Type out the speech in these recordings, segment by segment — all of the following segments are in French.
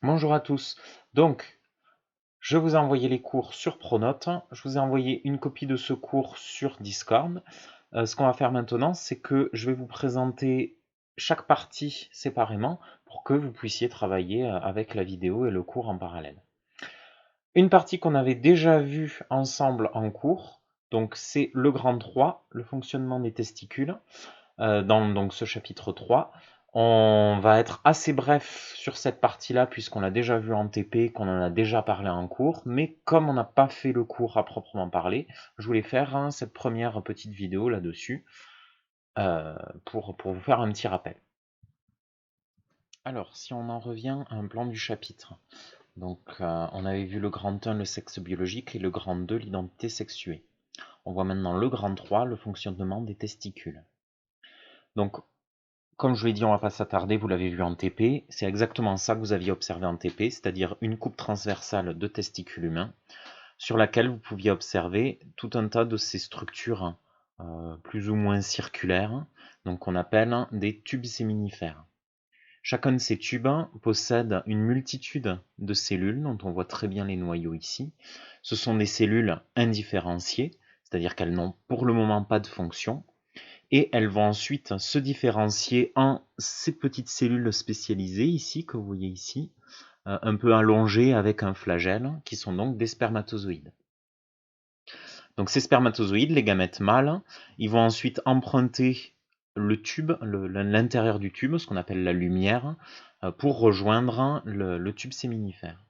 Bonjour à tous. Donc, je vous ai envoyé les cours sur Pronote. Je vous ai envoyé une copie de ce cours sur Discord. Ce qu'on va faire maintenant, c'est que je vais vous présenter chaque partie séparément pour que vous puissiez travailler avec la vidéo et le cours en parallèle. Une partie qu'on avait déjà vue ensemble en cours, donc c'est le grand 3, le fonctionnement des testicules. Dans donc ce chapitre 3. On va être assez bref sur cette partie-là, puisqu'on l'a déjà vu en TP, qu'on en a déjà parlé en cours, mais comme on n'a pas fait le cours à proprement parler, je voulais faire cette première petite vidéo là-dessus, pour vous faire un petit rappel. Alors, si on en revient à un plan du chapitre, donc on avait vu le grand 1, le sexe biologique, et le grand 2, l'identité sexuée. On voit maintenant le grand 3, le fonctionnement des testicules. Donc, comme je vous l'ai dit, on ne va pas s'attarder, vous l'avez vu en TP, c'est exactement ça que vous aviez observé en TP, c'est-à-dire une coupe transversale de testicules humains, sur laquelle vous pouviez observer tout un tas de ces structures plus ou moins circulaires, donc qu'on appelle des tubes séminifères. Chacun de ces tubes possède une multitude de cellules, dont on voit très bien les noyaux ici. Ce sont des cellules indifférenciées, c'est-à-dire qu'elles n'ont pour le moment pas de fonction, et elles vont ensuite se différencier en ces petites cellules spécialisées ici, que vous voyez ici, un peu allongées avec un flagelle, qui sont donc des spermatozoïdes. Donc ces spermatozoïdes, les gamètes mâles, ils vont ensuite emprunter le tube, l'intérieur du tube, ce qu'on appelle la lumière, pour rejoindre le tube séminifère.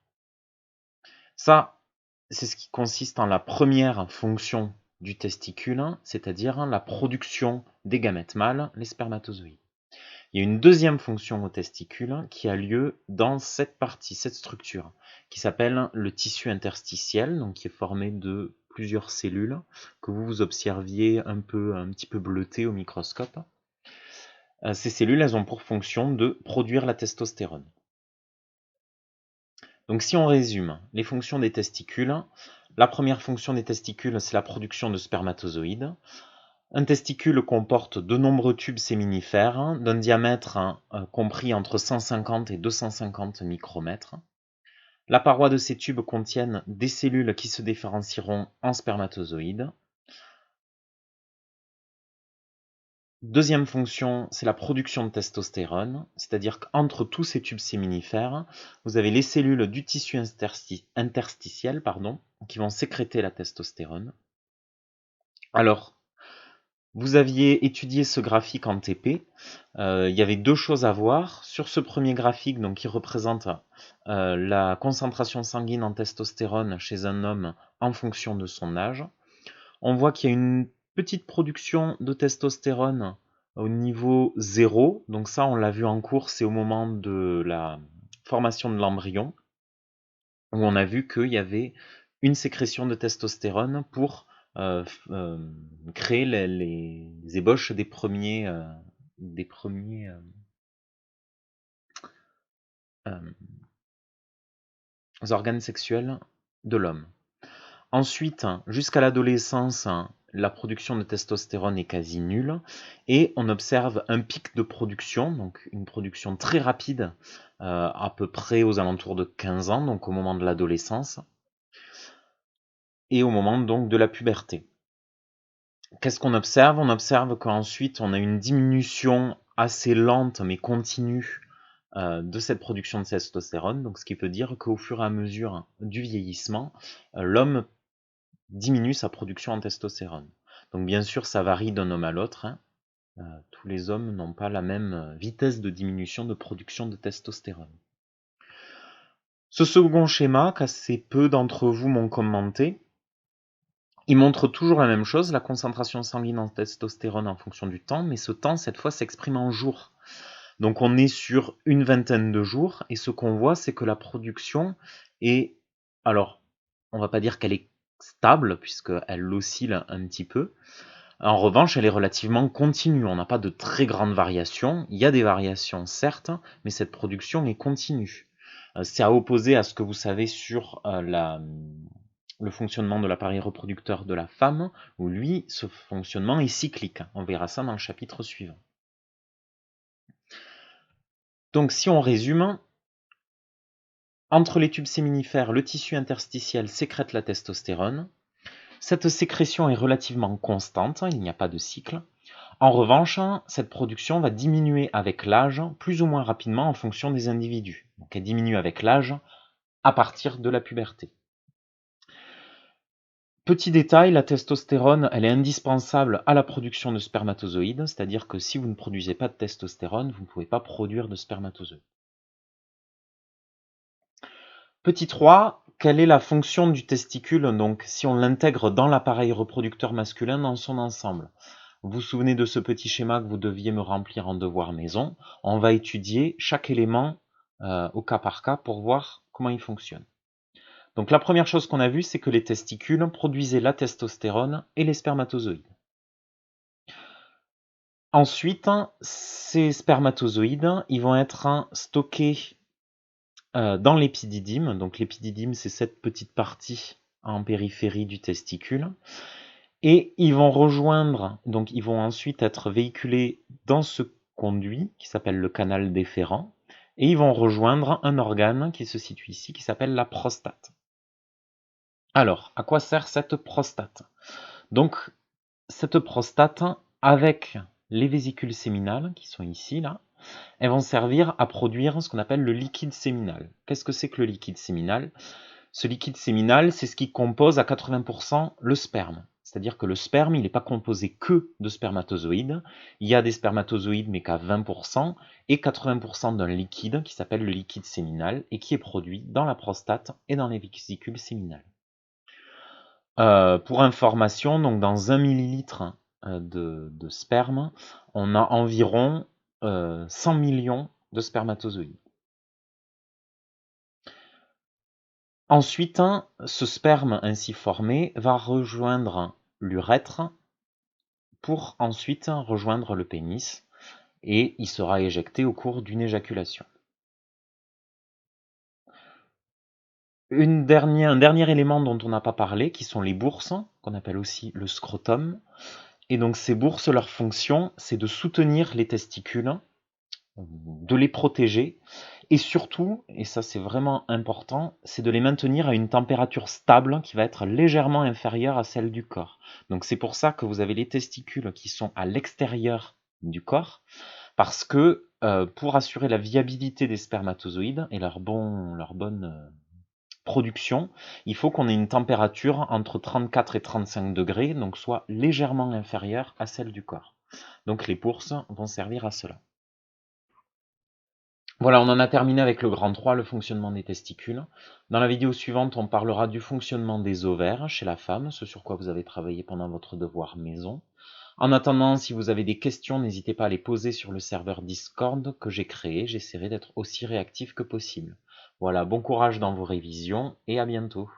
Ça, c'est ce qui consiste en la première fonction du testicule, c'est-à-dire la production des gamètes mâles, les spermatozoïdes. Il y a une deuxième fonction au testicule qui a lieu dans cette partie, cette structure, qui s'appelle le tissu interstitiel, donc qui est formé de plusieurs cellules que vous observiez un petit peu bleutées au microscope. Ces cellules, elles ont pour fonction de produire la testostérone. Donc si on résume les fonctions des testicules, la première fonction des testicules, c'est la production de spermatozoïdes. Un testicule comporte de nombreux tubes séminifères d'un diamètre compris entre 150 et 250 micromètres. La paroi de ces tubes contiennent des cellules qui se différencieront en spermatozoïdes. Deuxième fonction, c'est la production de testostérone, c'est-à-dire qu'entre tous ces tubes séminifères, vous avez les cellules du tissu interstitiel qui vont sécréter la testostérone. Alors, vous aviez étudié ce graphique en TP. Il y avait deux choses à voir. Sur ce premier graphique, donc, qui représente la concentration sanguine en testostérone chez un homme en fonction de son âge, on voit qu'il y a une petite production de testostérone au niveau 0. Donc ça, on l'a vu en cours, c'est au moment de la formation de l'embryon, où on a vu qu'il y avait une sécrétion de testostérone pour créer les ébauches des premiers euh, organes sexuels de l'homme. Ensuite, jusqu'à l'adolescence, la production de testostérone est quasi nulle et on observe un pic de production, donc une production très rapide, à peu près aux alentours de 15 ans, donc au moment de l'adolescence et au moment donc de la puberté. Qu'est-ce qu'on observe? On observe qu'ensuite on a une diminution assez lente mais continue de cette production de testostérone, donc ce qui peut dire qu'au fur et à mesure du vieillissement, l'homme diminue sa production en testostérone. Donc bien sûr, ça varie d'un homme à l'autre. Tous les hommes n'ont pas la même vitesse de diminution de production de testostérone. Ce second schéma, qu'assez peu d'entre vous m'ont commenté, il montre toujours la même chose, la concentration sanguine en testostérone en fonction du temps, mais ce temps, cette fois, s'exprime en jours. Donc on est sur une vingtaine de jours, et ce qu'on voit, c'est que la production est... Alors, on va pas dire qu'elle est stable, puisqu'elle oscille un petit peu. En revanche, elle est relativement continue. On n'a pas de très grandes variations. Il y a des variations, certes, mais cette production est continue. C'est à opposer à ce que vous savez sur le fonctionnement de l'appareil reproducteur de la femme, où lui, ce fonctionnement est cyclique. On verra ça dans le chapitre suivant. Donc si on résume, Entre les tubes séminifères, le tissu interstitiel sécrète la testostérone. Cette sécrétion est relativement constante, il n'y a pas de cycle. En revanche, cette production va diminuer avec l'âge, plus ou moins rapidement en fonction des individus. Donc elle diminue avec l'âge à partir de la puberté. Petit détail, la testostérone, elle est indispensable à la production de spermatozoïdes, c'est-à-dire que si vous ne produisez pas de testostérone, vous ne pouvez pas produire de spermatozoïdes. Petit 3, quelle est la fonction du testicule, donc si on l'intègre dans l'appareil reproducteur masculin dans son ensemble? Vous vous souvenez de ce petit schéma que vous deviez me remplir en devoir maison? On va étudier chaque élément au cas par cas pour voir comment il fonctionne. Donc la première chose qu'on a vue, c'est que les testicules produisaient la testostérone et les spermatozoïdes. Ensuite, ces spermatozoïdes, ils vont être stockés dans l'épididyme. Donc l'épididyme, c'est cette petite partie en périphérie du testicule. Et ils vont rejoindre, donc ils vont ensuite être véhiculés dans ce conduit qui s'appelle le canal déférent. Et ils vont rejoindre un organe qui se situe ici, qui s'appelle la prostate. Alors, à quoi sert cette prostate? Donc, cette prostate, avec les vésicules séminales, qui sont ici, là, elles vont servir à produire ce qu'on appelle le liquide séminal. Qu'est-ce que c'est que le liquide séminal? Ce liquide séminal, c'est ce qui compose à 80% le sperme. C'est-à-dire que le sperme, il n'est pas composé que de spermatozoïdes. Il y a des spermatozoïdes, mais qu'à 20%, et 80% d'un liquide qui s'appelle le liquide séminal, et qui est produit dans la prostate et dans les vésicules séminales. Pour information, donc dans 1 millilitre de sperme, on a environ 100 millions de spermatozoïdes. Ensuite, ce sperme ainsi formé va rejoindre l'urètre pour ensuite rejoindre le pénis et il sera éjecté au cours d'une éjaculation. Un dernier élément dont on n'a pas parlé, qui sont les bourses, qu'on appelle aussi le scrotum. Et donc ces bourses, leur fonction, c'est de soutenir les testicules, de les protéger, et surtout, et ça c'est vraiment important, c'est de les maintenir à une température stable qui va être légèrement inférieure à celle du corps. Donc c'est pour ça que vous avez les testicules qui sont à l'extérieur du corps, parce que pour assurer la viabilité des spermatozoïdes et leur bonne production, il faut qu'on ait une température entre 34 et 35 degrés, donc soit légèrement inférieure à celle du corps. Donc les bourses vont servir à cela. Voilà, on en a terminé avec le grand 3, le fonctionnement des testicules. Dans la vidéo suivante, on parlera du fonctionnement des ovaires chez la femme, ce sur quoi vous avez travaillé pendant votre devoir maison. En attendant, si vous avez des questions, n'hésitez pas à les poser sur le serveur Discord que j'ai créé. J'essaierai d'être aussi réactif que possible. Voilà, bon courage dans vos révisions et à bientôt.